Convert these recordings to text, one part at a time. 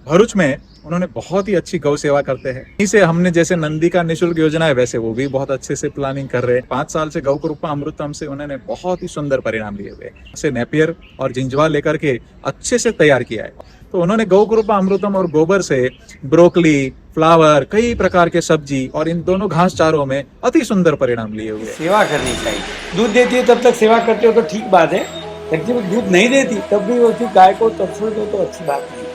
भरूच में उन्होंने बहुत ही अच्छी गौ सेवा करते हैं। इसे हमने जैसे नंदी का निःशुल्क योजना है वैसे वो भी बहुत अच्छे से प्लानिंग कर रहे हैं। 5 साल से गौ कृपा अमृतम से उन्होंने बहुत ही सुंदर परिणाम लिए हुए से नेपियर और जिंजवा लेकर के अच्छे से तैयार किया है। तो उन्होंने गौ कृपा अमृतम और गोबर से ब्रोकली, फ्लावर, कई प्रकार के सब्जी और इन दोनों घास चारों में अति सुंदर परिणाम लिए हुए। सेवा करनी चाहिए। दूध देती है तब तक सेवा करते हो तो ठीक बात है, लेकिन जब दूध नहीं देती तब भी उसकी गाय को तरसों दो तो अच्छी बात नहीं है।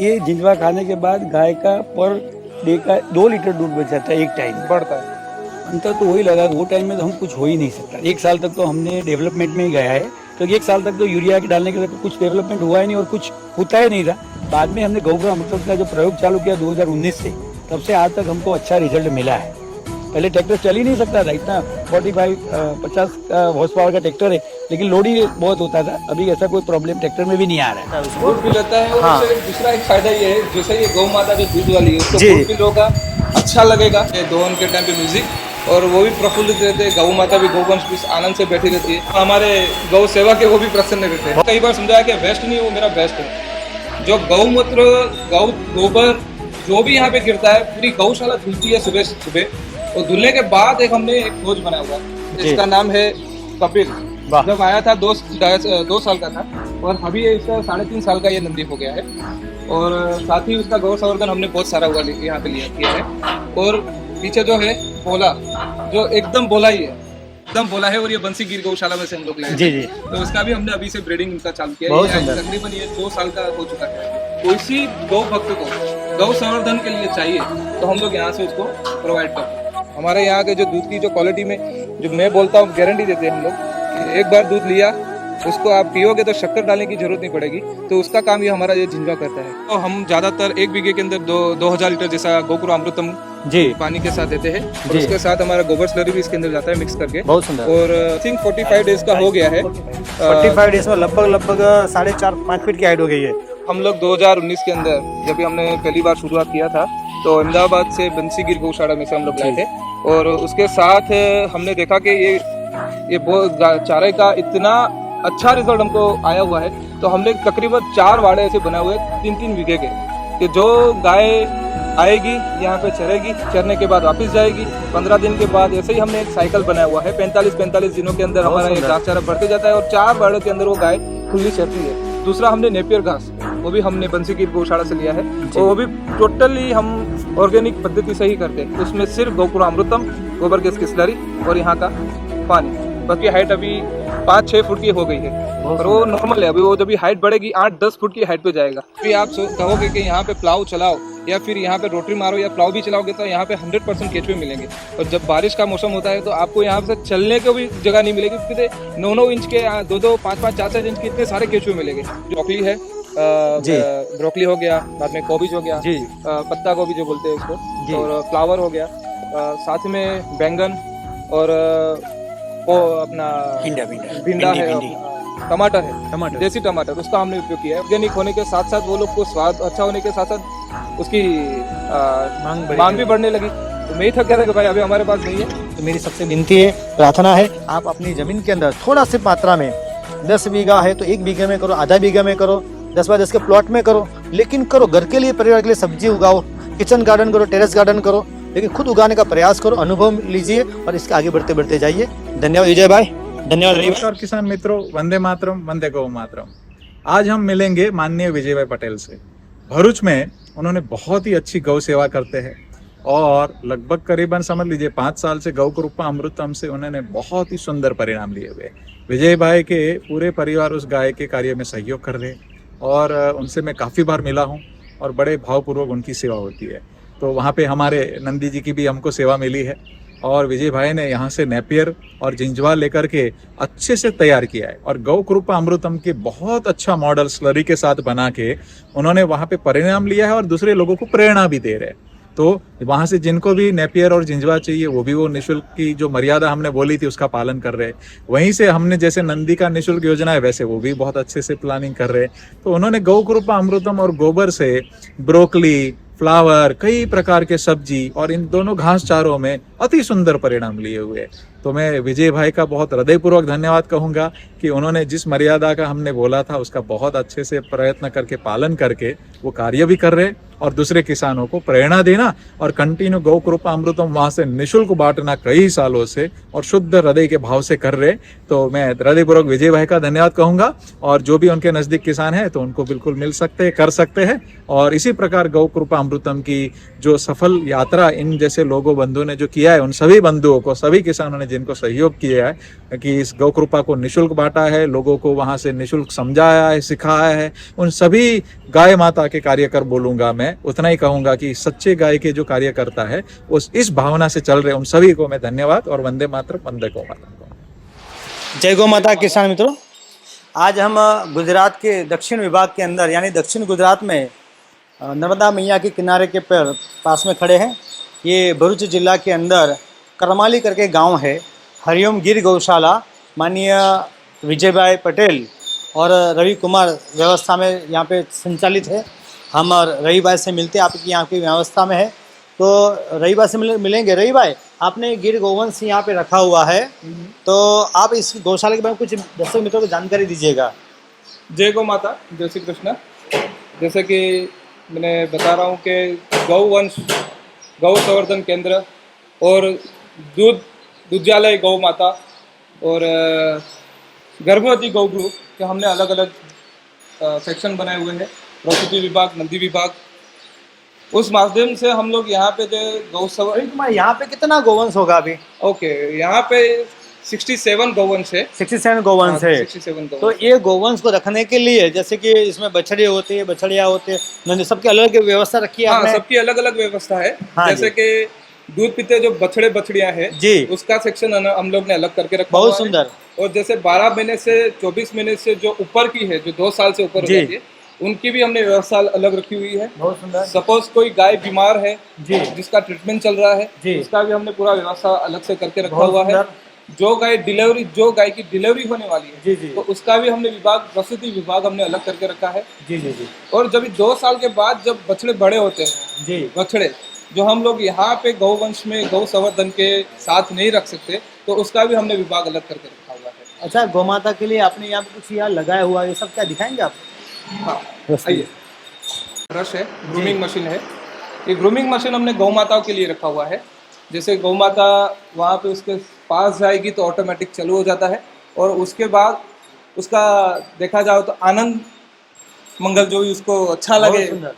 ये जिंजवा खाने के बाद गाय का पर डे का 2 लीटर दूध बच जाता है, एक टाइम बढ़ता है। अंतर तो वही लगा, वो टाइम में तो हम कुछ हो ही नहीं सकता। 1 साल तक तो हमने डेवलपमेंट में ही गया है, तो 1 साल तक तो यूरिया के डालने के बाद कुछ डेवलपमेंट हुआ ही नहीं और कुछ होता ही नहीं था। बाद में हमने गौग्राम अमृत का जो प्रयोग चालू किया 2019 से, तब से आज तक हमको अच्छा रिजल्ट मिला है। पहले ट्रैक्टर चल ही नहीं सकता था, इतना 45-50 हॉर्स पावर का ट्रैक्टर है, लेकिन लोड ही बहुत होता था। अभी ऐसा कोई प्रॉब्लम ट्रैक्टर में भी नहीं आ रहा है। दूध भी लेता है और हाँ। उससे दूसरा एक फायदा ये है, जैसे ये गौ माता जो दूध वाली है उसको दूध भी लोगा अच्छा लगेगा। ये दोहन के टाइम पे म्यूजिक और वो भी प्रफुल्लित रहते हैं, गौ माता भी गौवंश भी आनंद से बैठी रहती है। हमारे गौ सेवा के वो भी प्रसन्न रहते हैं। कई बार समझाया कि वेस्ट नहीं, वो मेरा बेस्ट है। जो गौमूत्र, गौ गोबर जो भी यहाँ पे गिरता है पूरी गौशाला धुलती है सुबह सुबह, और धुलने के बाद एक हमने एक खोज बनाया हुआ है, इसका नाम है कपिल। जब आया था 2 साल का था और अभी इसका 3.5 साल का ये नंदी हो गया है। और साथ ही उसका गौ संवर्धन हमने बहुत सारा हुआ यहाँ पे किया है। और पीछे जो है बोला, जो एकदम बोला ही है, एकदम बोला है, और ये बंसी गिर गौशाला में से हम लोग लाए जी जी। तो उसका भी हमने अभी से ब्रीडिंग इनका चालू किया बहुत है। सुंदर। तकरीबन ये 2 साल का हो चुका है। कोई सी गौ भक्त को गौ संवर्धन के लिए चाहिए तो हम लोग यहाँ से उसको प्रोवाइड करते हैं। हमारे यहाँ के जो दूध की जो क्वालिटी में जो मैं बोलता हूँ गारंटी देते हैं हम लोग कि एक बार दूध लिया उसको आप पियोगे तो शक्कर डालने की जरूरत नहीं पड़ेगी। तो उसका काम ये हमारा ये जिंजवा करता है। तो हम ज्यादातर 1 बीघे के अंदर 2000 लीटर जैसा गोकुल अमृतम जी पानी के साथ देते हैं, और जी। उसके साथ हमारा गोबर स्लरी भी इसके अंदर जाता है मिक्स करके। बहुत सुंदर। और आई थिंक 45 डेज का हो गया है। 45 डेज में लगभग 4.5-5 फीट की हाइट हो गई है। हम लोग 2019 के अंदर जब भी हमने पहली बार शुरुआत किया था तो अहमदाबाद से बंसीगिर गौशाला में से हम लोग लाए थे, और उसके साथ हमने देखा कि ये चारे का इतना अच्छा रिजल्ट हमको आया हुआ है। तो हमने तकरीबन 4 वाड़े ऐसे बनाए हुए 3-3 बीघे के, कि जो गाय आएगी यहाँ पे चरेगी, चरने के बाद वापस जाएगी, 15 दिन के बाद ऐसे ही हमने एक साइकिल बनाया हुआ है। 45 दिनों के अंदर हमारा ये घास चारा बढ़ते जाता है और 4 वाड़ों के अंदर वो गाय खुली चरती है। दूसरा हमने नेपियर घास, वो भी हमने बंसीगिर गौशाला से लिया है, और वो भी टोटली हम ऑर्गेनिक पद्धति से ही करते हैं। उसमें सिर्फ गोकुल अमृतम, गोबर गैस की स्लरी और यहाँ का पानी। बाकी हाइट अभी 5-6 फुट की हो गई है, और वो नॉर्मल है। अभी वो जब हाइट बढ़ेगी 8-10 फुट की हाइट पे जाएगा। फिर आप कहोगे कि यहाँ पे प्लाव चलाओ या फिर यहाँ पे रोटरी मारो या प्लाव भी चलाओगे तो यहाँ पे 100% केचुए मिलेंगे। और जब बारिश का मौसम होता है तो आपको यहाँ से चलने को भी जगह नहीं मिलेगी, क्योंकि 9-9 इंच के 2-2, 5-5, 4-4 इंच के इतने सारे केचुए मिलेंगे। ब्रोकली है, ब्रोकली हो गया, बाद में कोबिज हो गया, पत्ता गोभी जो बोलते हैं उसको, और फ्लावर हो गया, साथ में बैंगन और वो अपना भिंडा है, टमाटर है, देसी टमाटर, उसका हमने उपयोग किया है। ऑर्गेनिक होने के साथ साथ वो लोग को स्वाद अच्छा होने के साथ साथ उसकी मांग भी बढ़ने लगी। तो मैं ही थक गया था कि भाई अभी हमारे पास नहीं है। तो मेरी सबसे विनती है, प्रार्थना है, आप अपनी जमीन के अंदर थोड़ा सी मात्रा में 10 बीघा है तो 1 बीघे में करो, आधा बीघा में करो, 10 बाय 10 के प्लॉट में करो, लेकिन करो घर के लिए, परिवार के लिए सब्जी उगाओ, किचन गार्डन करो, टेरेस गार्डन करो, लेकिन खुद उगाने का प्रयास करो, अनुभव लीजिए और इसके आगे बढ़ते बढ़ते जाइए। धन्यवाद विजय भाई, धन्यवाद। नमस्कार किसान मित्रों, वंदे मातरम, वंदे गौ मातरम। आज हम मिलेंगे माननीय विजय भाई पटेल से। भरूच में उन्होंने बहुत ही अच्छी गौ सेवा करते हैं और लगभग करीबन समझ लीजिए 5 साल से गौ कृपा अमृतम से उन्होंने बहुत ही सुंदर परिणाम लिए हुए। विजय भाई के पूरे परिवार उस गाय के कार्य में सहयोग कर रहे और उनसे मैं काफ़ी बार मिला हूँ और बड़े भावपूर्वक उनकी सेवा होती है। तो वहाँ पे हमारे नंदी जी की भी हमको सेवा मिली है और विजय भाई ने यहाँ से नेपियर और जिंजवा लेकर के अच्छे से तैयार किया है और गौ कृपा अमृतम के बहुत अच्छा मॉडल स्लरी के साथ बना के उन्होंने वहाँ पे परिणाम लिया है और दूसरे लोगों को प्रेरणा भी दे रहे हैं। तो वहाँ से जिनको भी नेपियर और जिंजवा चाहिए वो भी वो निःशुल्क की जो मर्यादा हमने बोली थी उसका पालन कर रहे हैं। वहीं से हमने जैसे नंदी का निःशुल्क योजना है वैसे वो भी बहुत अच्छे से प्लानिंग कर रहे हैं। तो उन्होंने गौ कृपा अमृतम और गोबर से ब्रोकली, फ्लावर, कई प्रकार के सब्जी और इन दोनों घास चारों में अति सुंदर परिणाम लिए हुए। तो मैं विजय भाई का बहुत हृदयपूर्वक धन्यवाद कहूंगा कि उन्होंने जिस मर्यादा का हमने बोला था उसका बहुत अच्छे से प्रयत्न करके पालन करके वो कार्य भी कर रहे और दूसरे किसानों को प्रेरणा देना और कंटिन्यू गौ कृपा अमृतम वहां से निशुल्क बांटना कई सालों से और शुद्ध हृदय के भाव से कर रहे। तो मैं हृदयपूर्वक विजय भाई का धन्यवाद कहूंगा और जो भी उनके नजदीक किसान है तो उनको बिल्कुल मिल सकते हैं, कर सकते हैं। और इसी प्रकार गौ कृपा अमृतम की जो सफल यात्रा इन जैसे लोगों बंधुओं ने जो किया है, उन सभी बंधुओं को, सभी किसानों ने जिनको सहयोग किया है कि इस गौ कृपा को निशुल्क बांटा है, लोगों को वहां से निशुल्क समझाया है, सिखाया है, उन सभी गाय माता के कार्यकर बोलूंगा मैं, उतना ही कहूंगा कि सच्चे गाय के जो कार्यकर्ता है उस इस भावना से चल रहे उन सभी को मैं धन्यवाद और वंदे मातरम, वंदे गौ माता। जय गौ माता। किसान मित्रों, आज हम गुजरात के दक्षिण विभाग के अंदर यानी दक्षिण गुजरात में नर्मदा मैया के किनारे के पास में खड़े हैं। ये भरूच जिला के अंदर करमाली करके गांव है। हरिओम गिर गौशाला माननीय विजय भाई पटेल और रवि कुमार व्यवस्था में यहाँ पे संचालित है। हम रवि भाई से मिलते हैं, आपकी यहाँ की व्यवस्था में है तो रवि भाई से मिलेंगे। रवि भाई, आपने गिर गौवंश यहाँ पे रखा हुआ है, तो आप इस गौशाला के बारे में कुछ दर्शक मित्रों को जानकारी दीजिएगा। जय गौ माता, जय श्री कृष्ण। जैसे कि मैंने बता रहा हूँ कि गौवंश, गौ संवर्धन केंद्र और दुग्धालय गौ माता और गर्भवती गौ ग्रुप के हमने अलग अलग सेक्शन बनाए हुए हैं। प्रसूति विभाग, नंदी विभाग, उस माध्यम से हम लोग यहाँ पे जो गौ तुम्हारे यहाँ पे कितना गौवंश होगा अभी? ओके, यहाँ पे 67 गौवंश है। 67 गौवंश है। 67 गौवंश। तो ये गौवंश को रखने के लिए जैसे कि इसमें बछड़े होते हैं, बछड़िया होते हैं, नंदी, सबकी अलग व्यवस्था रखी है आपने? सबकी अलग अलग व्यवस्था है। हाँ जैसे कि दूध पीते जो बछड़े बछड़ियां हैं जी, उसका सेक्शन हम लोग ने अलग करके रखा बहुत हुआ है। सुंदर। और जैसे 12 महीने से 24 महीने से जो ऊपर की है, जो 2 साल से ऊपर हो जी। जाती है, उनकी भी हमने व्यवस्था अलग रखी हुई है। बहुत सुंदर सपोज कोई गाय बीमार है जी, जिसका ट्रीटमेंट चल रहा है, जी, उसका भी हमने पूरा व्यवस्था अलग से करके रखा बहुत हुआ है। सुंदर। जो गाय की डिलीवरी होने वाली है जी जी तो उसका भी हमने विभाग, प्रसूति विभाग हमने अलग करके रखा है। जी जी जी और जब 2 साल के बाद जब बछड़े बड़े होते हैं, जी, बछड़े जो हम लोग यहाँ पे गौवंश में गौ संवर्धन के साथ नहीं रख सकते, तो उसका भी हमने विभाग अलग करके रखा हुआ है। अच्छा, गौ माता के लिए आपने यहाँ पे कुछ यहाँ लगाया हुआ है, ये सब क्या दिखाएंगे आप? हाँ, आइए। ब्रश है, ग्रूमिंग मशीन है। ये ग्रूमिंग मशीन हमने गौ माताओं के लिए रखा हुआ है। जैसे गौ माता वहाँ पे उसके पास जाएगी तो ऑटोमेटिक चालू हो जाता है और उसके बाद उसका देखा जाए तो आनंद मंगल जो भी उसको अच्छा लगे, बहुत सुंदर।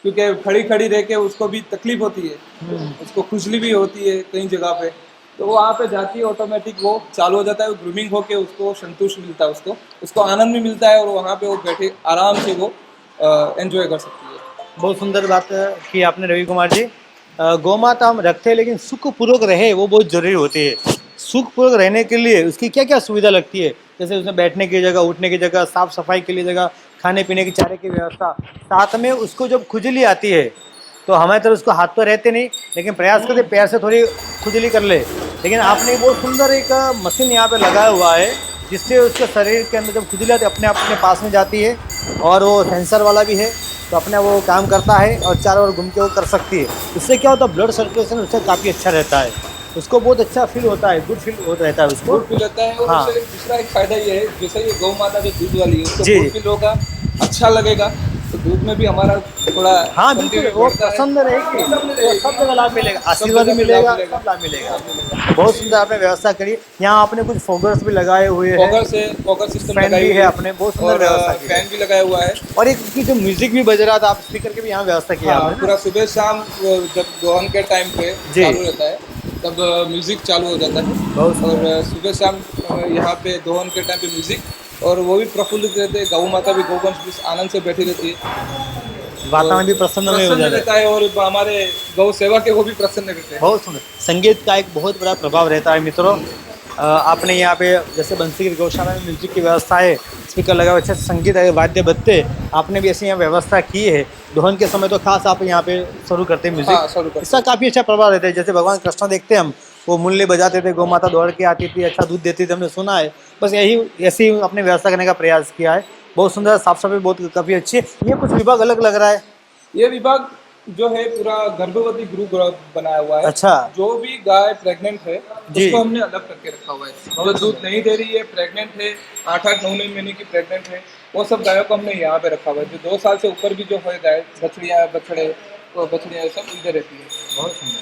क्योंकि खड़ी खड़ी रह के उसको भी तकलीफ होती है, उसको खुजली भी होती है कई जगह पे, तो वो वहाँ पे जाती है ऑटोमेटिक वो चालू हो जाता है। ग्रूमिंग होके उसको संतुष्ट मिलता है, उसको आनंद भी मिलता है और वहाँ पे वो बैठे आराम से वो एंजॉय कर सकती है। बहुत सुंदर बात की आपने रवि कुमार जी। गौ माता हम रखते हैं लेकिन सुखपूर्वक रहे वो बहुत जरूरी होती है। सुखपूर्वक रहने के लिए उसकी क्या क्या सुविधा लगती है? जैसे उसमें बैठने की जगह, उठने की जगह, साफ सफाई के लिए जगह, खाने पीने की चारे की व्यवस्था, साथ में उसको जब खुजली आती है तो हमारे तरफ उसको हाथ तो रहते नहीं, लेकिन प्रयास करते पैर से थोड़ी खुजली कर ले। लेकिन आपने बहुत सुंदर एक मशीन यहाँ पे लगाया हुआ है जिससे उसके शरीर के अंदर जब खुजली आती है अपने अपने पास में जाती है और वो सेंसर वाला भी है तो अपने वो काम करता है और चारों ओर घूम के वो कर सकती है। इससे क्या होता है, ब्लड सर्कुलेशन उससे काफ़ी अच्छा रहता है, उसको बहुत अच्छा फील होता है, गुड फील होता रहता है उसको। गुड फील होता है। और हाँ। उससे दूसरा एक फायदा ये है, जैसे ये गौ माता जो दूध वाली है उसको जी। गुड फील होगा, अच्छा लगेगा, तो दूध में भी हमारा थोड़ा हाँ बिल्कुल, वो पसंद रहेगी तो सब जगह लाभ मिलेगा, आशीर्वाद भी मिलेगा, सब लाभ मिलेगा। बहुत सुंदर आपने व्यवस्था करी। यहाँ आपने कुछ फोगर्स भी लगाए हुए हैं, फोगर सिस्टम फैन भी है आपने, बहुत सुंदर व्यवस्था की है। फैन भी लगाया हुआ है। और एक की जो म्यूजिक भी बज रहा था, आप स्पीकर की भी यहाँ व्यवस्था की है हाँ, आपने। पूरा सुबह शाम जब दोहन के टाइम पे जी। चालू रहता है तब म्यूजिक चालू हो जाता है। बहुत और सुबह शाम यहाँ पे दोहन के टाइम पे म्यूजिक, और वो भी प्रफुल्लित रहते हैं। गौ माता भी, गौवंश भी आनंद से बैठी रहती है, वातावरण भी प्रसन्न हो जाता है। रहता है और हमारे गौ सेवा के वो भी प्रसन्न रहते हैं। बहुत सुंदर। संगीत का एक बहुत बड़ा प्रभाव रहता है मित्रों। आपने यहाँ पे जैसे बंसीगिर गौशाला में म्यूजिक की व्यवस्था है, स्पीकर लगा हुआ, अच्छे संगीत वाद्य बजते, आपने भी ऐसी यहाँ व्यवस्था की है। दोहन के समय तो खास आप यहाँ पे शुरू करते हैं हाँ, शुरू म्यूजिक, करते इसका काफ़ी अच्छा प्रभाव रहता है। जैसे भगवान कृष्ण देखते हम, वो मूल्य बजाते थे, गौ माता दौड़ के आती थी, अच्छा दूध देती थी, हमने सुना है। बस यही ऐसी अपने व्यवस्था करने का प्रयास किया है। बहुत सुंदर, साफ सफाई बहुत काफ़ी अच्छी है। ये कुछ विभाग अलग लग रहा है। ये विभाग जो है पूरा गर्भवती ग्रुप बनाया हुआ है। अच्छा। जो भी गाय प्रेग्नेंट है जी। उसको हमने अलग करके रखा हुआ है। जो दूध नहीं दे रही है, प्रेग्नेंट है, 8-8 9 महीने की प्रेग्नेंट है, वो सब गायों को हमने यहाँ पे रखा हुआ है। जो 2 साल से ऊपर भी जो है गाय, बछड़ियाँ बछड़े, तो बछड़ियाँ सब इधर रहती है। बहुत सुंदर।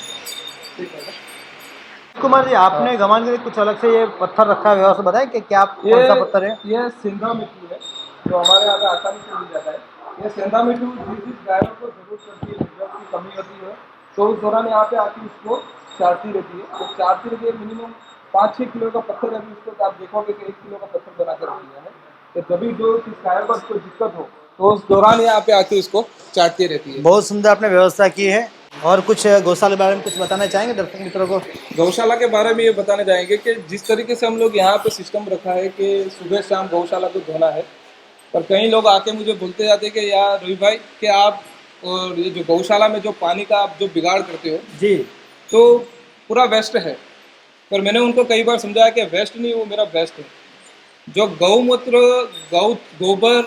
कुमार जी, आपने गमान के लिए कुछ अलग से ये पत्थर रखा है, व्यवस्था बताएं कि क्या कौन सा पत्थर है? ये सेंधा मिट्टी है जो हमारे यहाँ पे आसानी से मिल जाता है। ये सेंधा मिट्टी जिस गायों को जरूरत पड़ती है, जब की कमी होती है, तो उस दौरान यहाँ पे आके उसको चाटती रहती है। तो चाटती रहती है, मिनिमम 5-6 किलो का पत्थर अभी उसको, तो आप देखोगे कि 1 किलो का पत्थर बना कर रख दिया है। तो तभी जो किस गायों को उसको दिक्कत हो, तो उस दौरान यहाँ पे आके उसको चाटती रहती है। बहुत सुंदर आपने व्यवस्था की है। और कुछ गौशाला के बारे में कुछ बताना चाहेंगे दर्शक मित्रों को? गौशाला के बारे में ये बताने जाएंगे कि जिस तरीके से हम लोग यहाँ पे सिस्टम रखा है कि सुबह शाम गौशाला को धोना है, पर कई लोग आके मुझे बोलते जाते हैं कि यार रोहित भाई कि आप और ये जो गौशाला में जो पानी का आप जो बिगाड़ करते हो जी। तो पूरा वेस्ट है। पर मैंने उनको कई बार समझाया कि वेस्ट नहीं, वो मेरा बेस्ट है। जो गौमूत्र, गोबर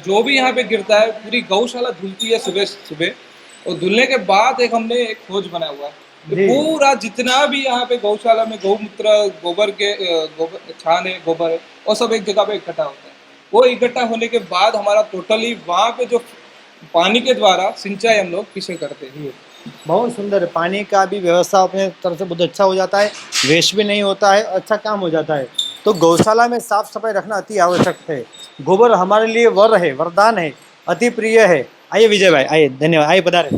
जो भी यहाँ पे गिरता है, पूरी गौशाला धुलती है सुबह सुबह। और धुलने के बाद हमने एक खोज बनाया हुआ है कि जी। पूरा जितना भी यहाँ पे गौशाला में गौमूत्र, गोबर के गोबर छान है, गोबर है, वो सब एक जगह पे इकट्ठा होता है। वो इकट्ठा होने के बाद हमारा टोटली वहाँ पे जो पानी के द्वारा सिंचाई हम लोग किसे करते हैं। बहुत सुंदर है। पानी का भी व्यवस्था अपने तरफ से बहुत अच्छा हो जाता है, वेस्ट भी नहीं होता है, अच्छा काम हो जाता है। तो गौशाला में साफ सफाई रखना अति आवश्यक है। गोबर हमारे लिए वर है, वरदान है, अति प्रिय है। आइए विजय भाई, आइए, धन्यवाद, आइए पधारे।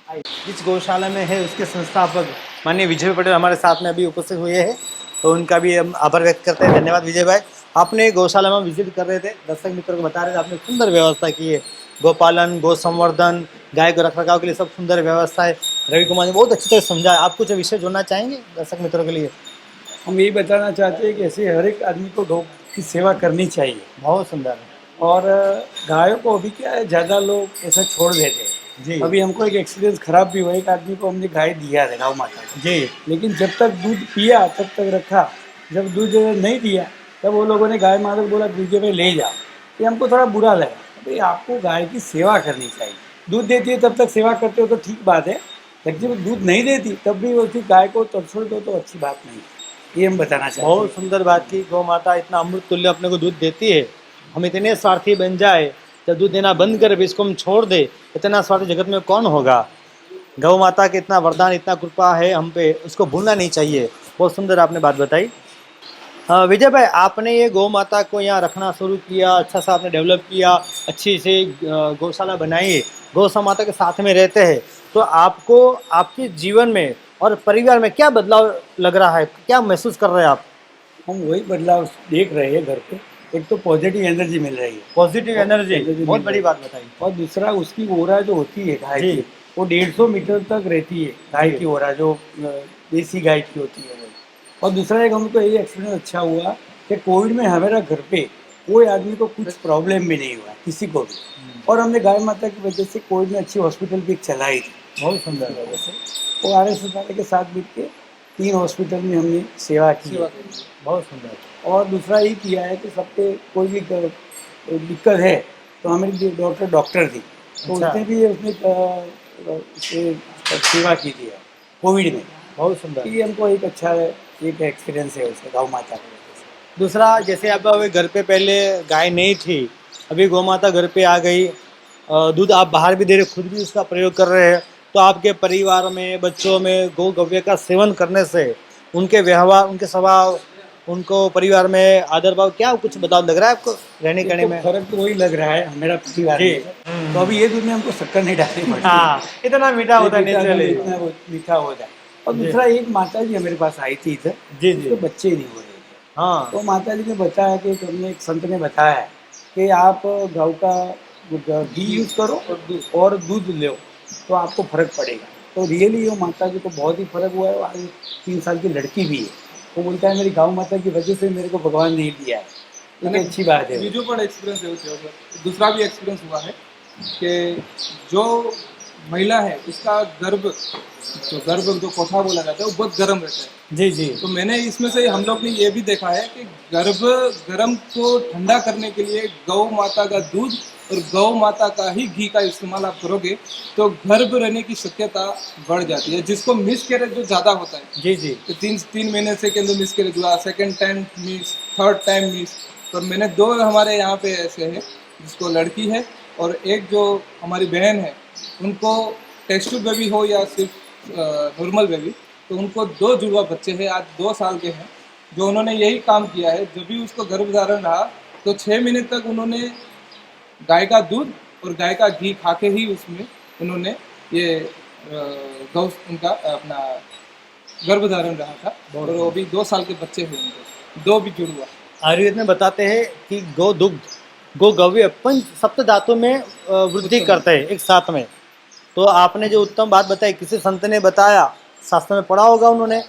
आइए। जिस गौशाला में है उसके संस्थापक माननीय विजय पटेल हमारे साथ में अभी उपस्थित हुए हैं, तो उनका भी हम आभार व्यक्त करते हैं। धन्यवाद विजय भाई। आपने गौशाला में विजिट कर रहे थे, दर्शक मित्रों को बता रहे थे, आपने सुंदर व्यवस्था की है। गोपालन, गौ संवर्धन, गाय को रख रखाव के लिए सब सुंदर व्यवस्था है। रवि कुमार ने बहुत अच्छी तरह समझाया। आप कुछ विषय जोड़ना चाहेंगे दर्शक मित्रों के लिए? हम यही बताना चाहते हैं कि ऐसे हर एक आदमी को गौ की सेवा करनी चाहिए। बहुत सुंदर है। और गायों को अभी क्या है, ज़्यादा लोग ऐसा छोड़ देते हैं। जी। अभी हमको एक एक्सीडेंट खराब भी हुआ, एक आदमी को हमने गाय दिया था, गौ माता को। जी। लेकिन जब तक दूध पिया तब तक रखा, जब दूध नहीं दिया तब वो लोगों ने गाय माता को बोला दूध में ले जाओ। ये हमको थोड़ा बुरा लगा। भाई आपको गाय की सेवा करनी चाहिए। दूध देती है तब तक सेवा करते हो तो ठीक बात है, लेकिन जब दूध नहीं देती तब भी उसी गाय को तड़छोड़ दो तो अच्छी बात नहीं है। ये हम बताना चाहते हैं। बहुत सुंदर बात की। गौ माता इतना अमृत तुल्य अपने को दूध देती है, हम इतने स्वार्थी बन जाए, जब दूध देना बंद करे, इसको हम छोड़ दे, इतना स्वार्थी जगत में कौन होगा? गौ माता के इतना वरदान, इतना कृपा है हम पे, उसको भूलना नहीं चाहिए। बहुत सुंदर आपने बात बताई। विजय भाई, आपने ये गौ माता को यहाँ रखना शुरू किया, अच्छा सा आपने डेवलप किया, अच्छी से गौशाला बनाई है, गौ माता के साथ में रहते हैं, तो आपको आपके जीवन में और परिवार में क्या बदलाव लग रहा है, क्या महसूस कर रहे हैं आप? हम वही बदलाव देख रहे हैं घर पे। एक तो पॉजिटिव एनर्जी मिल रही है, पॉजिटिव एनर्जी, एनर्जी बहुत मिल बड़ी रही बात बताई। और दूसरा उसकी ओरा जो होती है गाय जी। की, वो 150 मीटर तक रहती है गाय जी। की ओरा, जो देसी गाय की होती है वो। और दूसरा एक हमको ये एक्सपीरियंस अच्छा हुआ कि कोविड में हमारा घर पे कोई आदमी को कुछ प्रॉब्लम भी नहीं हुआ, किसी को भी। और हमने गाय माता की वजह से कोविड में अच्छी हॉस्पिटल भी चलाई थी। बहुत सुंदर। वजह से वो RS वाले के साथ मिल के 3 हॉस्पिटल में हमने सेवा की है। बहुत सुंदर। और दूसरा ये किया है कि सबके कोई भी दिक्कत है तो हमारी डॉक्टर थी, तो अच्छा। उसने भी सेवा की थी कोविड में। बहुत सुंदर। ये हमको एक अच्छा एक एक्सपीरियंस है उसका गौ माता की वजह से। दूसरा, जैसे आप अभी घर पे पहले गाय नहीं थी, अभी गौ माता घर पे आ गई, दूध आप बाहर भी दे रहे, खुद भी उसका प्रयोग कर रहे हैं, तो आपके परिवार में, बच्चों में गौ गव्य का सेवन करने से उनके व्यवहार, उनके स्वभाव, उनको परिवार में आदर भाव, क्या कुछ बदलाव लग रहा है आपको रहने कहने में? फर्क तो वही लग रहा है मेरा परिवार जी। में। तो अभी ये दूध में हमको शक्कर नहीं डालनी पड़ती। हाँ, इतना मीठा होता है मीठा नेचुरली। इतना वो मीठा हो जाए। और जी। दूसरा, एक माता जी मेरे पास आई थी इधर, जी। उसके बच्चे नहीं हो रहे थे। हाँ। तो माता जी ने बताया कि तुमने, एक संत ने बताया है कि आप गौ का घी यूज करो और दूध लो तो आपको फर्क पड़ेगा। तो रियली वो माता जी को बहुत ही फर्क हुआ है। आज 3 साल की लड़की भी है, वो बोलता है मेरी गौ माता की वजह से मेरे को भगवान नहीं दिया है। ये अच्छी बात है। बीजू पर एक्सपीरियंस है उसका। दूसरा भी एक्सपीरियंस हुआ है कि जो महिला है उसका गर्भ जो कोठा बोला जाता है वो बहुत गर्म रहता है। जी। जी। तो मैंने इसमें से हम लोग ने ये भी देखा है कि गर्भ गर्म को ठंडा करने के लिए गौ माता का दूध और गौ माता का ही घी का इस्तेमाल आप करोगे तो गर्भ रहने की शक्यता बढ़ जाती है, जिसको मिसकैरेज जो ज़्यादा होता है, जी जी तो तीन महीने से के अंदर मिसकैरेज हुआ, second time miss, third time miss. तो मैंने दो हमारे यहाँ पे ऐसे हैं जिसको लड़की है और एक जो हमारी बहन है उनको टेस्ट ट्यूब बेबी हो या सिर्फ नॉर्मल बेबी, तो उनको दो जुड़वा बच्चे हैं, आज 2 साल के हैं, जो उन्होंने यही काम किया है। जब भी उसको गर्भधारण रहा तो 6 महीने तक उन्होंने गाय का दूध और गाय का घी खा के ही उसमें उन्होंने ये गौ उनका अपना गर्भधारण रहा था, और वो भी 2 साल के बच्चे हुए उनके, दो भी जुड़वा। आयुर्वेद में बताते हैं कि गो दुग्ध गो गव्य पंच सप्त धातु में वृद्धि करते हैं एक साथ में। तो आपने जो उत्तम बात बताई, किसी संत ने बताया, शास्त्र में पढ़ा होगा उन्होंने,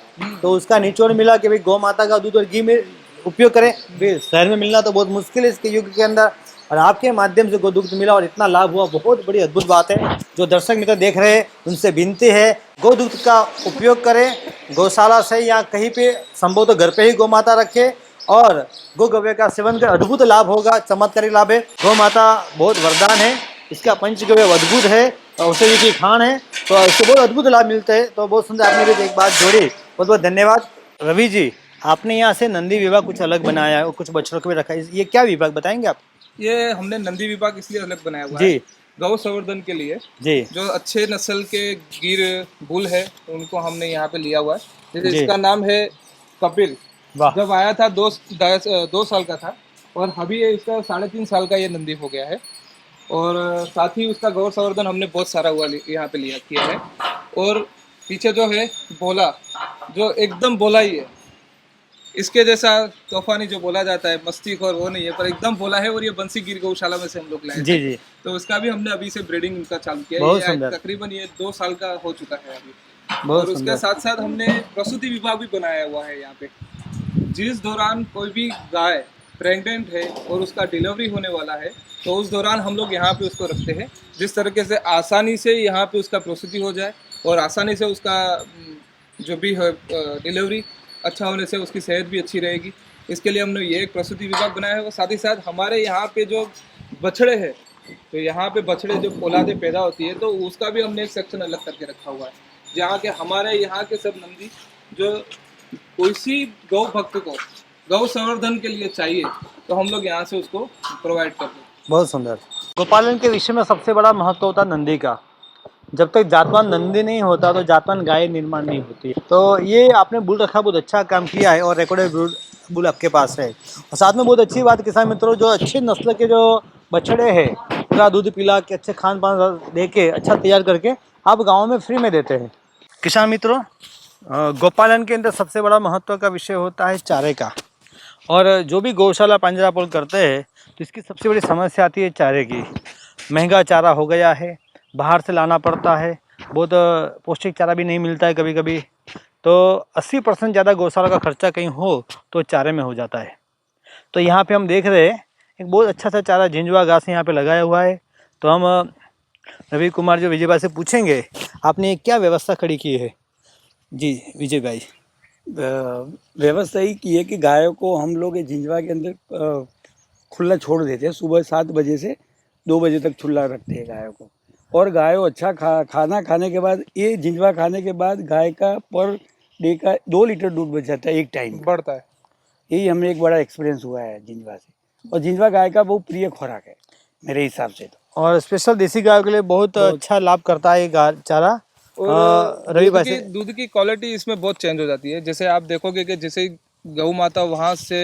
तो उसका निचोड़ मिला कि भाई गौ माता का दूध और घी में उपयोग करें। भाई शहर में मिलना तो बहुत मुश्किल है इसके युग के अंदर, और आपके माध्यम से गो दुग्ध मिला और इतना लाभ हुआ, बहुत बड़ी अद्भुत बात है। जो दर्शक मित्र देख रहे हैं उनसे विनती है गो दुग्ध का उपयोग करें, गौशाला से या कहीं पे संभव तो घर पे ही गौ माता रखे और गो गव्य का सेवन का अद्भुत लाभ होगा, चमत्कारी लाभ है। गौ माता बहुत वरदान है, इसका पंचगव्य अद्भुत है, औषधि की खान है, तो इससे बहुत अद्भुत लाभ मिलते हैं। तो बहुत सुंदर आपने भी एक बात जोड़ी, बहुत बहुत धन्यवाद। रवि जी, आपने यहाँ से नंदी विभाग कुछ अलग बनाया है और कुछ बछड़ों को भी रखा है, ये क्या विभाग बताएंगे आप? ये हमने नंदी विभाग इसलिए अलग बनाया हुआ जी है गौ संवर्धन के लिए। जी जो अच्छे नस्ल के गिर बुल है उनको हमने यहाँ पे लिया हुआ है। जैसे जी। इसका नाम है कपिल, वाह। जब आया था 2 साल का था, और अभी ये इसका 3.5 साल का ये नंदी हो गया है। और साथ ही उसका गौ संवर्धन हमने बहुत सारा हुआ यहाँ पे लिया किया है। और पीछे जो है बोला, जो एकदम बोला ही है, इसके जैसा तूफानी जो बोला जाता है मस्तीखोर वो नहीं है, पर एकदम बोला है। और ये बंसी गिर गौशाला में से हम लोग लाए जी थे, जी, तो उसका भी हमने अभी से ब्रीडिंग उनका चालू किया है। बहुत ये सुंदर। तकरीबन ये 2 साल का हो चुका है अभी। बहुत और उसके सुंदर। साथ साथ हमने प्रसूति विभाग भी बनाया हुआ है यहाँ पे। जिस दौरान कोई भी गाय प्रेग्नेंट है और उसका डिलीवरी होने वाला है, तो उस दौरान हम लोग यहाँ पे उसको रखते हैं, जिस तरीके से आसानी से यहाँ पे उसका प्रसूति हो जाए और आसानी से उसका जो भी है डिलीवरी अच्छा होने से उसकी सेहत भी अच्छी रहेगी। इसके लिए हमने ये एक प्रसूति विभाग बनाया है। और साथ ही साथ हमारे यहाँ पे जो बछड़े हैं, तो यहाँ पे बछड़े जो औलादें पैदा होती है, तो उसका भी हमने एक सेक्शन अलग करके रखा हुआ है, जहाँ के हमारे यहाँ के सब नंदी जो किसी गौ भक्त को गौ संवर्धन के लिए चाहिए, तो हम लोग यहाँ से उसको प्रोवाइड कर दें। बहुत सुंदर। गोपालन के विषय में सबसे बड़ा महत्व होता है नंदी का। जब तक जातवान नंदी नहीं होता तो जातवान गाय निर्माण नहीं होती। तो ये आपने बुल रखा, बहुत अच्छा काम किया है, और रिकॉर्डेड बुल आपके पास है। और साथ में बहुत अच्छी बात किसान मित्रों, जो अच्छे नस्ल के जो बछड़े हैं उनका दूध पिला के अच्छे खान पान दे के अच्छा तैयार करके आप गाँव में फ्री में देते हैं। किसान मित्रों, गोपालन के अंदर सबसे बड़ा महत्व का विषय होता है चारे का। और जो भी गौशाला पंजरापोल करते हैं तो इसकी सबसे बड़ी समस्या आती है चारे की। महंगा चारा हो गया है, बाहर से लाना पड़ता है, बहुत पौष्टिक चारा भी नहीं मिलता है कभी कभी। तो 80% ज़्यादा गौशाला का खर्चा कहीं हो तो चारे में हो जाता है। तो यहाँ पे हम देख रहे हैं एक बहुत अच्छा सा चारा झिंझुआ घास यहाँ पे लगाया हुआ है। तो हम रवि कुमार जो विजय भाई से पूछेंगे, आपने क्या व्यवस्था खड़ी की है? जी विजय भाई। व्यवस्था ही की है कि गायों को हम लोग ये झिंझवा के अंदर खुला छोड़ देते हैं। सुबह 7 बजे से 2 बजे तक खुला रखते हैं गायों को। और गायों अच्छा खाना खाने के बाद, ये झिंझवा खाने के बाद गाय का पर डे का 2 लीटर दूध बच जाता है एक टाइम। बढ़ता है। यही हमें एक बड़ा एक्सपीरियंस हुआ है झिंझवा से। और झिंझवा गाय का बहुत प्रिय खुराक है मेरे हिसाब से तो। और स्पेशल देसी गायों के लिए बहुत अच्छा लाभ करता है ये चारा। और रवि भाई से दूध की क्वालिटी इसमें बहुत चेंज हो जाती है। जैसे आप देखोगे कि जैसे गौ माता वहाँ से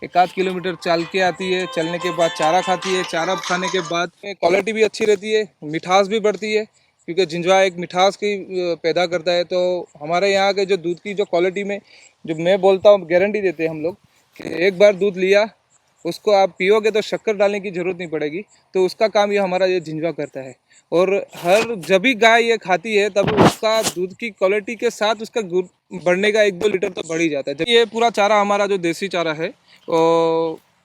1 किलोमीटर चल के आती है, चलने के बाद चारा खाती है, चारा खाने के बाद क्वालिटी भी अच्छी रहती है, मिठास भी बढ़ती है, क्योंकि झिंझवा एक मिठास की पैदा करता है। तो हमारे यहाँ के जो दूध की जो क्वालिटी में, जो मैं बोलता हूँ, गारंटी देते हैं हम लोग कि एक बार दूध लिया उसको आप पियोगे तो शक्कर डालने की ज़रूरत नहीं पड़ेगी। तो उसका काम ये हमारा ये झिंझवा करता है। और हर जब भी गाय ये खाती है तब उसका दूध की क्वालिटी के साथ उसका बढ़ने का 1-2 लीटर तो बढ़ ही जाता है। जब ये पूरा चारा हमारा जो देसी चारा है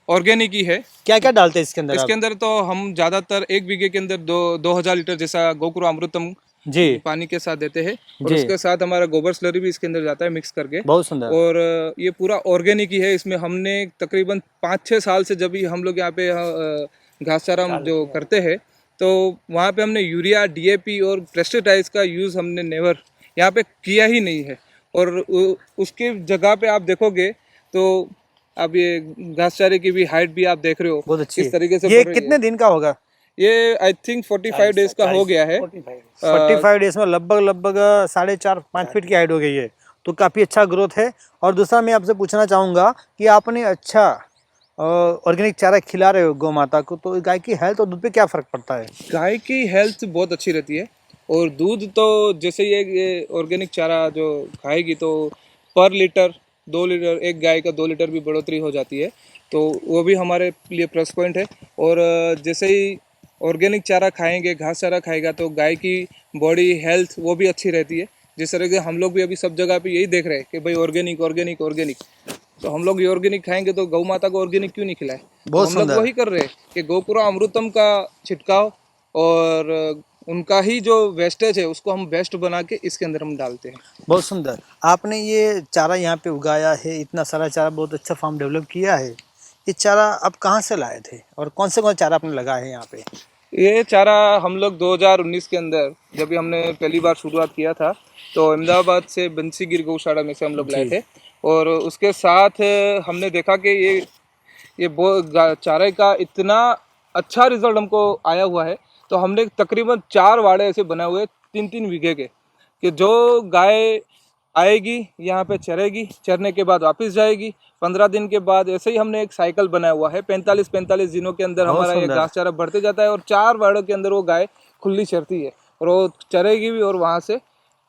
ऑर्गेनिक ही है। क्या क्या डालते हैं इसके अंदर? इसके अंदर तो हम ज़्यादातर 1 बीघे के अंदर 2000 लीटर जैसा गोकुल अमृतम जी पानी के साथ देते हैं। और जी। उसके साथ हमारा गोबर स्लरी भी इसके अंदर जाता है मिक्स करके। बहुत सुंदर। और ये पूरा ऑर्गेनिक ही है। इसमें हमने तकरीबन 5-6 साल से जब भी हम लोग यहाँ पे घास चारा हम जो करते हैं, तो वहाँ पे हमने यूरिया, डीएपी और पेस्टिसाइड्स का यूज़ हमने नेवर यहाँ पे किया ही नहीं है। और उसके जगह पे आप देखोगे तो अब ये घास चारे की भी हाइट भी आप देख रहे हो बहुत अच्छी किस तरीके से ये बढ़ रही कितने है। दिन का होगा? ये आई थिंक 45 डेज का हो गया है। 45 डेज में लगभग लगभग 4.5-5 फीट की हाइट हो गई है, तो काफ़ी अच्छा ग्रोथ है। और दूसरा मैं आपसे पूछना चाहूँगा कि आपने अच्छा ऑर्गेनिक चारा खिला रहे हो गौ माता को, तो गाय की हेल्थ और दूध पे क्या फ़र्क पड़ता है? गाय की हेल्थ बहुत अच्छी रहती है और दूध तो जैसे ये ऑर्गेनिक चारा जो खाएगी तो पर लीटर 2 लीटर, एक गाय का 2 लीटर भी बढ़ोतरी हो जाती है, तो वो भी हमारे लिए प्लस पॉइंट है। और जैसे ही ऑर्गेनिक चारा खाएंगे, घास चारा खाएगा, तो गाय की बॉडी हेल्थ वो भी अच्छी रहती है। जिस तरह से हम लोग भी अभी सब जगह पे यही देख रहे हैं कि भाई ऑर्गेनिक ऑर्गेनिक ऑर्गेनिक, तो हम लोग ये ऑर्गेनिक खाएंगे तो गौ माता को ऑर्गेनिक क्यों नहीं खिलाए। तो बहुत हम लोग सुंदर। वही कर रहे हैं कि गोपुरा अमृतम का छिड़काव और उनका ही जो वेस्टेज है उसको हम बेस्ट बना के इसके अंदर हम डालते हैं। बहुत सुंदर। आपने ये चारा यहाँ पे उगाया है, इतना सारा चारा, बहुत अच्छा फार्म डेवलप किया है। ये चारा आप कहाँ से लाए थे और कौन से चारा आपने लगाया है यहाँ पे? ये चारा हम लोग 2019 के अंदर जब भी हमने पहली बार शुरुआत किया था, तो अहमदाबाद से बंसीगिर गौशाला में से हम लोग लाए थे। और उसके साथ हमने देखा कि ये चारे का इतना अच्छा रिजल्ट हमको आया हुआ है, तो हमने तकरीबन 4 वाड़े ऐसे बनाए हुए 3-3 बीघे के, कि जो गाय आएगी यहाँ पे चरेगी, चरने के बाद वापस जाएगी, 15 दिन के बाद ऐसे ही हमने एक साइकिल बनाया हुआ है। 45-45 दिनों के अंदर बहुत हमारा ये सुंदर। घास चारा बढ़ते जाता है और 4 वाड़ों के अंदर वो गाय खुली चरती है और वो चरेगी भी और वहाँ से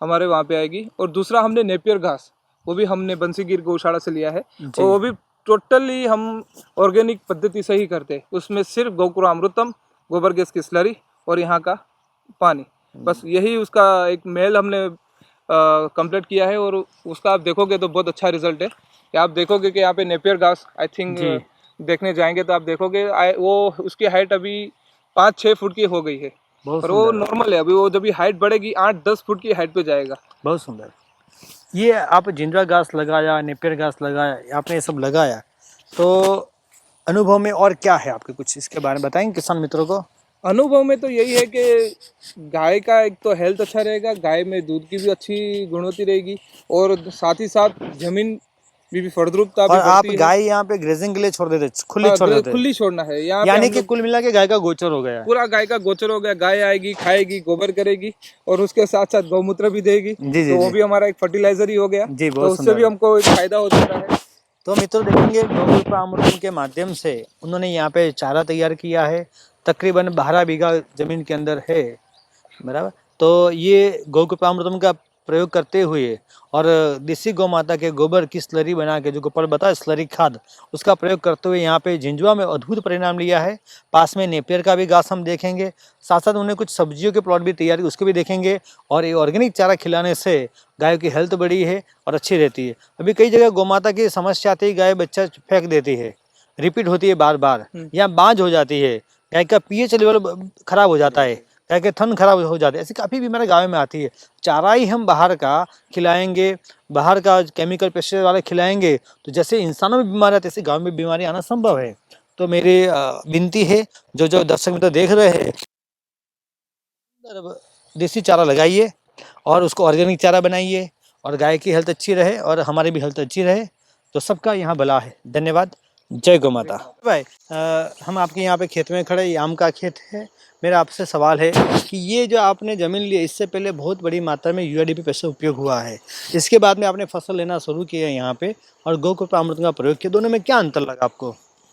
हमारे वहाँ पे आएगी। और दूसरा हमने नेपियर घास, वो भी हमने बंसीगिर गौशाला से लिया है और वो भी टोटली हम ऑर्गेनिक पद्धति से ही करते हैं। उसमें सिर्फ गोकुरा अमृतम, गोबर गैस की स्लरी और यहाँ का पानी, बस यही उसका एक मेल हमने कंप्लीट किया है। और उसका आप देखोगे तो बहुत अच्छा रिजल्ट है कि आप देखोगे कि यहाँ पे नेपियर घास आई थिंक देखने जाएंगे तो आप देखोगे वो उसकी हाइट अभी 5-6 फुट की हो गई है। बहुत और वो सुंदर। नॉर्मल है, अभी वो जब हाइट बढ़ेगी 8-10 फुट की हाइट पे जाएगा। बहुत सुंदर। ये आप जिंजरा घास लगाया, नेपियर घास लगाया, आपने ये सब लगाया, तो अनुभव में और क्या है आपके, कुछ इसके बारे में बताएंगे किसान मित्रों को? अनुभव में तो यही है कि गाय का एक तो हेल्थ अच्छा रहेगा, गाय में दूध की भी अच्छी गुणवत्ता रहेगी और साथ ही साथ जमीन भी फलद्रुपता भी और आप बढ़ती है। गाय यहाँ पे ग्रेजिंग के लिए छोड़ देते, खुली हाँ, छोड़ देते, खुली छोड़ना है यहाँ पे यानी हम कि लोग। कुल मिला के गाय का गोचर हो गया। पूरा गाय का गोचर हो गया, गाय आएगी, खाएगी, गोबर करेगी और उसके साथ साथ गौमूत्र भी देगी, जी जी तो वो जी भी हमारा एक फर्टिलाइजर ही हो गया। जी, तो बहुत उससे सुंदर। भी हमको एक फायदा हो जाता है। तो मित्रों देखेंगे गोकुल अमृतम के माध्यम से उन्होंने यहाँ पे चारा तैयार किया है, तकरीबन 12 बीघा जमीन के अंदर है, बराबर। तो ये गोकुपामृतम का प्रयोग करते हुए और देसी गौ माता के गोबर की स्लरी बना के, जो गोबर बताया स्लरी खाद, उसका प्रयोग करते हुए यहाँ पे झिंझुआ में अद्भुत परिणाम लिया है। पास में नेपियर का भी घास हम देखेंगे, साथ साथ उन्हें कुछ सब्जियों के प्लॉट भी तैयार, उसको भी देखेंगे। और ये ऑर्गेनिक चारा खिलाने से गाय की हेल्थ बढ़ी है और अच्छी रहती है। अभी कई जगह गौ माता की समस्या आती है, गाय बच्चा फेंक देती है, रिपीट होती है बार बार, या बांझ हो जाती है, गाय का पीएच लेवल खराब हो जाता है, गाय के थन खराब हो जाते हैं, ऐसी काफ़ी बीमारी गाय में आती है। चारा ही हम बाहर का खिलाएंगे, बाहर का केमिकल पेस्टिसाइड वाला खिलाएंगे, तो जैसे इंसानों में बीमारी आती है, ऐसे गाय में बीमारी आना संभव है। तो मेरी विनती है, जो जो दर्शक मित्र देख रहे हैं, देसी चारा लगाइए और उसको ऑर्गेनिक चारा बनाइए और गाय की हेल्थ अच्छी रहे और हमारी भी हेल्थ अच्छी रहे, तो सबका यहाँ भला है। धन्यवाद। जय गौ माता। भाई हम आपके यहाँ पे खेत में खड़े, ये आम का खेत है। मेरा आपसे सवाल है कि ये जो आपने ज़मीन ली है, इससे पहले बहुत बड़ी मात्रा में यूआरडीपी पैसा उपयोग हुआ है, इसके बाद में आपने फसल लेना शुरू किया यहाँ पे और गोकुपामृत का प्रयोग किया, दोनों में क्या अंतर लगा आपको?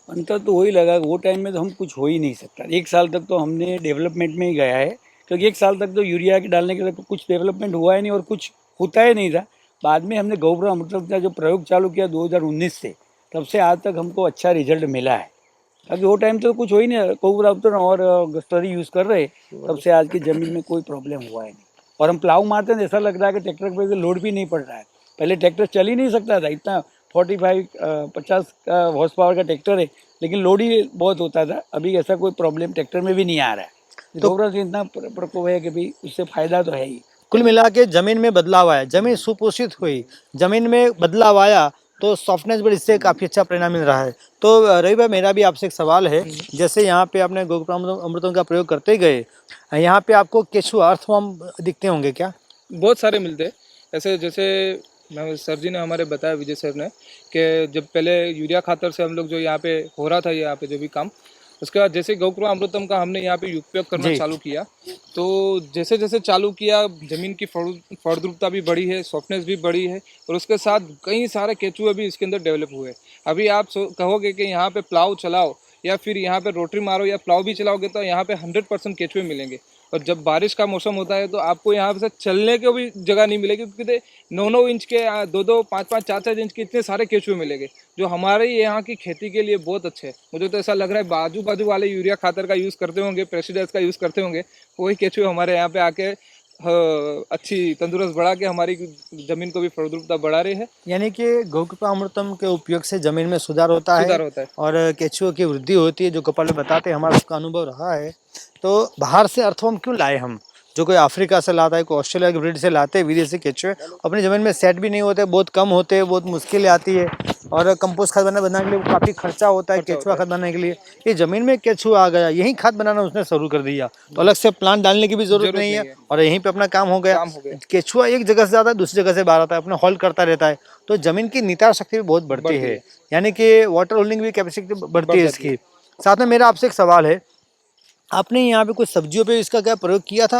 अंतर तो वही लगा, वो टाइम में तो हम कुछ हो ही नहीं सकता। 1 साल तक तो हमने डेवलपमेंट में ही गया है, क्योंकि 1 साल तक तो यूरिया के डालने के लिए तो कुछ डेवलपमेंट हुआ ही नहीं और कुछ होता ही नहीं था। बाद में हमने गोबरा अमृतम का जो प्रयोग चालू किया 2019 से, तब से आज तक हमको अच्छा रिजल्ट मिला है। अभी वो टाइम तो कुछ हो ही नहीं, गोबरा अमृतम और स्लरी यूज़ कर रहे, तब से आज की ज़मीन में कोई प्रॉब्लम हुआ है नहीं। और हम प्लाव मारते हैं, ऐसा लग रहा है कि ट्रैक्टर पर लोड भी नहीं पड़ रहा है। पहले ट्रैक्टर चल ही नहीं सकता था, इतना 45-50 का हॉर्स पावर का ट्रैक्टर है, लेकिन लोड ही बहुत होता था। अभी ऐसा कोई प्रॉब्लम ट्रैक्टर में भी नहीं आ रहा है। तो गोबरा से इतना प्रकोप है कि भाई उससे फायदा तो है ही। कुल मिला के जमीन में बदलाव आया, जमीन सुपोषित हुई, जमीन में बदलाव आया, तो सॉफ्टनेस पर इससे काफ़ी अच्छा परिणाम मिल रहा है। तो रवि भाई, मेरा भी आपसे एक सवाल है। जैसे यहाँ पे आपने अमृतों का प्रयोग करते गए, यहाँ पे आपको केचुआ अर्थवर्म दिखते होंगे क्या? बहुत सारे मिलते हैं ऐसे, जैसे सर जी ने हमारे बताया, विजय सर ने, कि जब पहले यूरिया खातर से हम लोग जो यहाँ पे हो रहा था, यहाँ पे जो भी काम, उसके बाद जैसे गौकृपा अमृतम का हमने यहाँ पे उपयोग करना जी। चालू किया, तो जैसे जैसे चालू किया, जमीन की फलद्रुपता भी बढ़ी है, सॉफ्टनेस भी बढ़ी है, और उसके साथ कई सारे केचुए भी इसके अंदर डेवलप हुए। अभी आप कहोगे कि यहाँ पे प्लाव चलाओ या फिर यहाँ पे रोटरी मारो या प्लाव भी चलाओगे तो यहाँ पे 100% केचुए मिलेंगे। और जब बारिश का मौसम होता है तो आपको यहाँ से चलने को भी जगह नहीं मिलेगी, क्योंकि 9-9 इंच के, 2-2, 5-5, 4-4 इंच के इतने सारे केचुए मिलेंगे, जो हमारे यहाँ की खेती के लिए बहुत अच्छे हैं। मुझे तो ऐसा लग रहा है बाजू बाजू वाले यूरिया खातर का यूज़ करते होंगे, प्रेसिडेंस का यूज़ करते होंगे, वही केचुए हमारे यहाँ पे आके अच्छी तंदुरुस्त बढ़ा के हमारी ज़मीन को भी फलद्रुपता बढ़ा रहे हैं। यानी कि गौकृपा अमृतम के उपयोग से जमीन में सुधार होता है और केचुओं की वृद्धि होती है, जो गोपाल जी बताते हैं, हमारा उसका अनुभव रहा है। तो बाहर से अर्थवर्म क्यों लाए हम? जो कोई अफ्रीका से लाता है, कोई ऑस्ट्रेलिया की ब्रीड से लाते हैं विदेशी केचुए, अपनी ज़मीन में सेट भी नहीं होते, बहुत कम होते हैं, बहुत मुश्किल आती है, और कंपोस्ट खाद बनाने के लिए काफ़ी खर्चा होता है केचुआ खाद बनाने के लिए। ये ज़मीन में केचुआ आ गया, यही खाद बनाना उसने शुरू कर दिया, तो अलग से प्लांट डालने की भी जरूरत नहीं है, और यहीं पे अपना काम हो गया। केचुआ एक जगह से आता है, दूसरी जगह से बाहर आता है, अपना हॉल्ड करता रहता है, तो जमीन की नितार शक्ति भी बहुत बढ़ती है, यानी कि वाटर होल्डिंग भी कैपेसिटी बढ़ती है इसकी। साथ में मेरा आपसे एक सवाल है, आपने यहाँ पे कुछ सब्जियों पे इसका क्या प्रयोग किया था?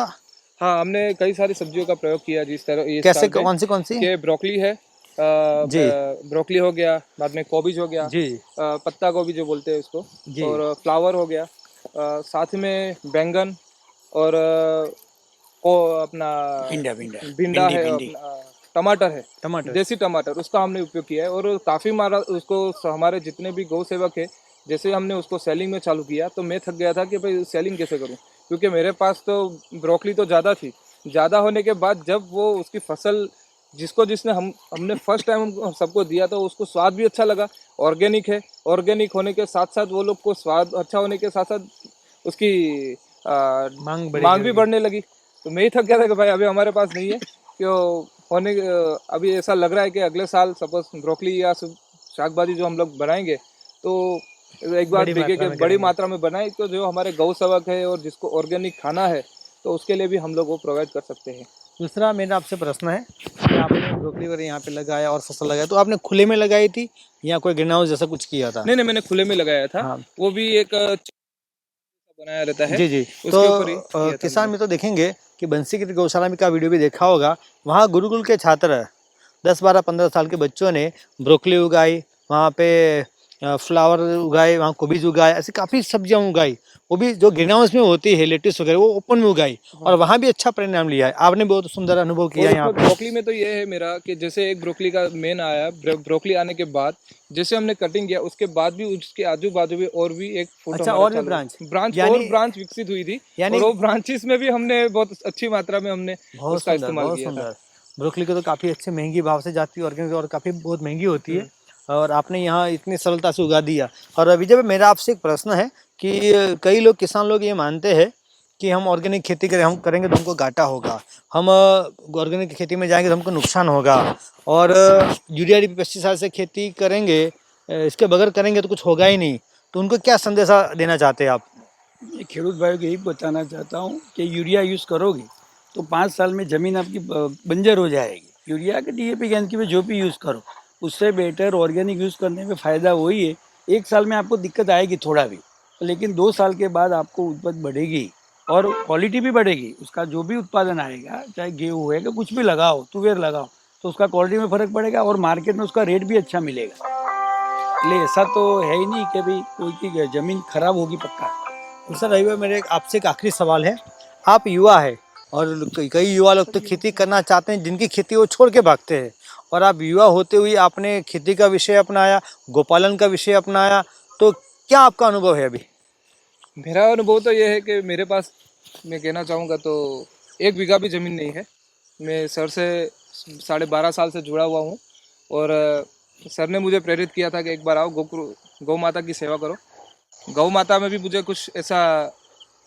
हाँ, हमने कई सारी सब्जियों का प्रयोग किया जिस तरह ये कैसे, कौन सी? कि ब्रोकली है, जी। ब्रोकली हो गया, बाद में कोबीज हो गया, जी। पत्ता गोभी जो बोलते हैं उसको, जी। और फ्लावर हो गया, साथ में बैंगन, और को अपना भिंडा है, अपना टमाटर है, टमाटर। देसी टमाटर, उसका हमने उपयोग किया है। और काफ़ी मारा उसको, हमारे जितने भी गौ सेवक है, जैसे हमने उसको सेलिंग में चालू किया तो मैं थक गया था कि भाई सेलिंग कैसे करूं, क्योंकि मेरे पास तो ब्रोकली तो ज़्यादा थी। ज़्यादा होने के बाद जब वो उसकी फसल जिसने हमने फर्स्ट टाइम सबको दिया तो उसको स्वाद भी अच्छा लगा, ऑर्गेनिक है, ऑर्गेनिक होने के साथ साथ वो लोग को स्वाद अच्छा होने के साथ साथ उसकी मांग भी बढ़ने लगी। तो मैं ही थक गया था कि भाई अभी हमारे पास नहीं है, क्यों होने अभी ऐसा लग रहा है कि अगले साल सपोज ब्रोकली या शाक भाजी जो हम लोग बनाएंगे तो एक बार देखें कि बड़ी मात्रा में बनाए, तो जो हमारे गौ सेवक है और जिसको ऑर्गेनिक खाना है तो उसके लिए भी हम लोग वो प्रोवाइड कर सकते हैं। दूसरा मेरा आपसे प्रश्न है कि आपने ब्रोकली वगैरह यहाँ पे लगाया और फसल लगाया, तो आपने खुले में लगाई थी या कोई ग्रीन हाउस जैसा कुछ किया था? नहीं, मैंने खुले में लगाया था। हाँ। वो भी एक बनाया रहता है। जी जी। उसके तो ऊपर ही किया था किसान मैंने। में तो देखेंगे कि बंसीगिरी गौशाला में का वीडियो भी देखा होगा, वहाँ गुरुकुल के छात्र 10-12-15 साल के बच्चों ने ब्रोकली उगाई, वहाँ पे फ्लावर उगाए, वहाँ कोबीज उगाए, ऐसी काफ़ी सब्जियाँ उगाई, वो भी जो ग्रीन हाउस में होती है लेटिस वगैरह, वो ओपन में उगाई, और वहाँ भी अच्छा परिणाम लिया है। आपने बहुत सुंदर अनुभव किया और यहाँ उसमें पे। ब्रोकली में तो ये है मेरा कि जैसे एक ब्रोकली का मेन आया, ब्रोकली आने के बाद जैसे हमने कटिंग किया उसके बाद भी उसके आजू बाजू भी और भी एक फुट अच्छा, हमारा और भी चालू ब्रांच और ब्रांच विकसित हुई थी, और वो ब्रांचेस में भी हमने बहुत अच्छी मात्रा में हमने बहुत उसका सुंदर, इस्तेमाल बहुत किया था। सुंदर। ब्रोकली को तो काफ़ी अच्छे महंगी भाव से जाती है ऑर्गेनिक, और काफ़ी बहुत महंगी होती है, और आपने यहाँ इतनी सरलता से उगा दिया। और विजय भाई, मेरा आपसे एक प्रश्न है कि कई लोग, किसान लोग ये मानते हैं कि हम ऑर्गेनिक खेती हम करेंगे तो हमको घाटा होगा, हम ऑर्गेनिक खेती में जाएंगे तो हमको नुकसान होगा, और यूरिया पेस्टिसाइड से खेती करेंगे, इसके बगैर करेंगे तो कुछ होगा ही नहीं। तो उनको क्या संदेशा देना चाहते हैं आप? मैं खेडूत भाइयों को यही बताना चाहता हूँ कि यूरिया यूज़ करोगे तो 5 साल में ज़मीन आपकी बंजर हो जाएगी। यूरिया के डीएपी के एनपीके जो भी यूज़ करो, उससे बेटर ऑर्गेनिक यूज़ करने में फ़ायदा वही है। 1 साल में आपको दिक्कत आएगी थोड़ा भी, लेकिन 2 साल के बाद आपको उत्पत्ति बढ़ेगी और क्वालिटी भी बढ़ेगी। उसका जो भी उत्पादन आएगा, चाहे गेहूँ है कि कुछ भी लगाओ, तुवेर लगाओ, तो उसका क्वालिटी में फ़र्क पड़ेगा और मार्केट में उसका रेट भी अच्छा मिलेगा। इसलिए ऐसा तो है ही नहीं कि भाई कोई की ज़मीन खराब होगी पक्का। सर रवि भाई, मेरे आपसे एक आखिरी सवाल है। आप युवा है, और कई युवा लोग तो खेती करना चाहते हैं, जिनकी खेती वो छोड़ के भागते हैं, और आप युवा होते हुए आपने खेती का विषय अपनाया, गोपालन का विषय अपनाया, तो क्या आपका अनुभव है अभी? मेरा अनुभव तो ये है कि मेरे पास, मैं कहना चाहूँगा तो 1 बीघा भी ज़मीन नहीं है। मैं सर से 12.5 साल से जुड़ा हुआ हूँ, और सर ने मुझे प्रेरित किया था कि एक बार आओ गौ माता की सेवा करो। गौ माता में भी मुझे कुछ ऐसा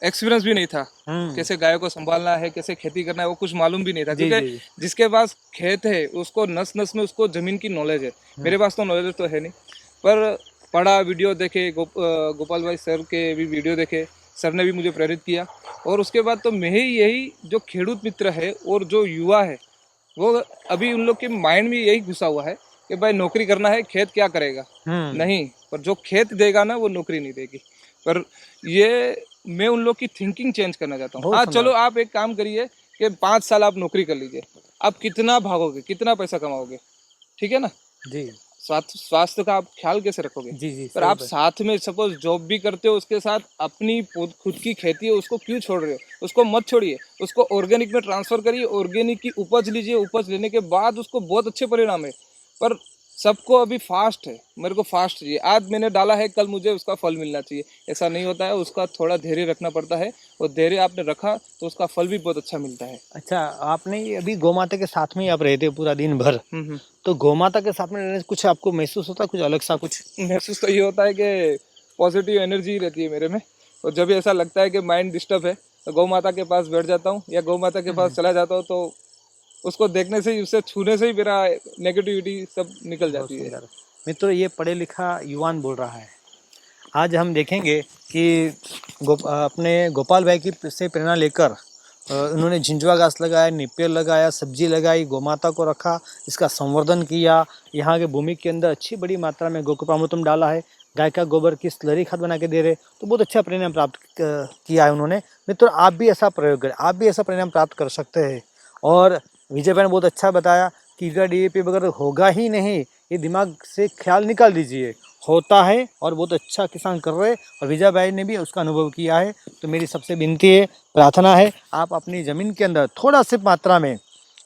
एक्सपीरियंस भी नहीं था, हम्म। कैसे गायों को संभालना है, कैसे खेती करना है, वो कुछ मालूम भी नहीं था, जी, क्योंकि जी, जी। जिसके पास खेत है उसको नस नस में उसको जमीन की नॉलेज है। मेरे पास तो नॉलेज तो है नहीं, पर पढ़ा, वीडियो देखे, गोपाल भाई सर के भी वीडियो देखे, सर ने भी मुझे प्रेरित किया। और उसके बाद तो मैं ही यही जो खेडूत मित्र है और जो युवा है, वो अभी उन लोग के माइंड में यही घुसा हुआ है कि भाई नौकरी करना है, खेत क्या करेगा। नहीं, पर जो खेत देगा ना वो नौकरी नहीं देगी। पर ये मैं उन लोग की थिंकिंग चेंज करना चाहता हूँ। बहुत हाँ सुंदर। चलो, आप एक काम करिए कि 5 साल आप नौकरी कर लीजिए, आप कितना भागोगे, कितना पैसा कमाओगे, ठीक है ना। जी स्वास्थ्य का आप ख्याल कैसे रखोगे। जी जी, पर सही आप बात। साथ में सपोज जॉब भी करते हो, उसके साथ अपनी खुद की खेती है उसको क्यों छोड़ रहे हो। उसको मत छोड़िए, उसको ऑर्गेनिक में ट्रांसफर करिए, ऑर्गेनिक की उपज लीजिए, उपज लेने के बाद उसको बहुत अच्छे परिणाम है। पर सबको अभी फास्ट है, मेरे को फास्ट चाहिए, आज मैंने डाला है कल मुझे उसका फल मिलना चाहिए, ऐसा नहीं होता है। उसका थोड़ा धैर्य रखना पड़ता है, और धैर्य आपने रखा तो उसका फल भी बहुत अच्छा मिलता है। अच्छा, आपने ये अभी गौ माता के साथ में ही आप रहते हो पूरा दिन भर, हम्म। तो गौ माता के साथ में रहने से कुछ आपको महसूस होता है, कुछ अलग सा कुछ? महसूस तो ये होता है कि पॉजिटिव एनर्जी रहती है मेरे में। और जब भी ऐसा लगता है कि माइंड डिस्टर्ब है, तो गौ माता के पास बैठ जाता हूँ या गौ माता के पास चला जाता हूँ, तो उसको देखने से ही, उससे छूने से ही मेरा नेगेटिविटी सब निकल बहुत जाती है। सुंदर। मित्रों, ये पढ़े लिखा युवान बोल रहा है। आज हम देखेंगे कि अपने गोपाल भाई की से प्रेरणा लेकर उन्होंने झिंझुआ घास लगाया, निपेर लगाया, सब्जी लगाई, गौ माता को रखा, इसका संवर्धन किया। यहाँ के भूमि के अंदर अच्छी बड़ी मात्रा में गोकपामृतम डाला है, गाय का गोबर की स्लरी खाद बना के दे रहे, तो बहुत अच्छा परिणाम प्राप्त किया है उन्होंने। मित्रों, आप भी ऐसा प्रयोग करें, आप भी ऐसा परिणाम प्राप्त कर सकते हैं। और विजय भाई ने बहुत अच्छा बताया कि यूरिया DAP वगैरह होगा ही नहीं, ये दिमाग से ख्याल निकाल दीजिए, होता है और बहुत अच्छा किसान कर रहे हैं, और विजय भाई ने भी उसका अनुभव किया है। तो मेरी सबसे विनती है, प्रार्थना है, आप अपनी ज़मीन के अंदर थोड़ा सी मात्रा में,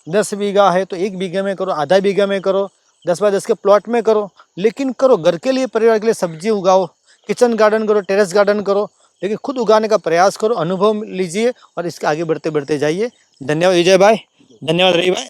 10 बीघा है तो 1 बीघे में करो, आधा बीघा में करो, 10 बाय 10 के प्लॉट में करो, लेकिन करो, घर के लिए, परिवार के लिए सब्जी उगाओ, किचन गार्डन करो, टेरेस गार्डन करो, लेकिन खुद उगाने का प्रयास करो, अनुभव लीजिए और इसके आगे बढ़ते बढ़ते जाइए। धन्यवाद विजय भाई, धन्यवाद रवि भाई।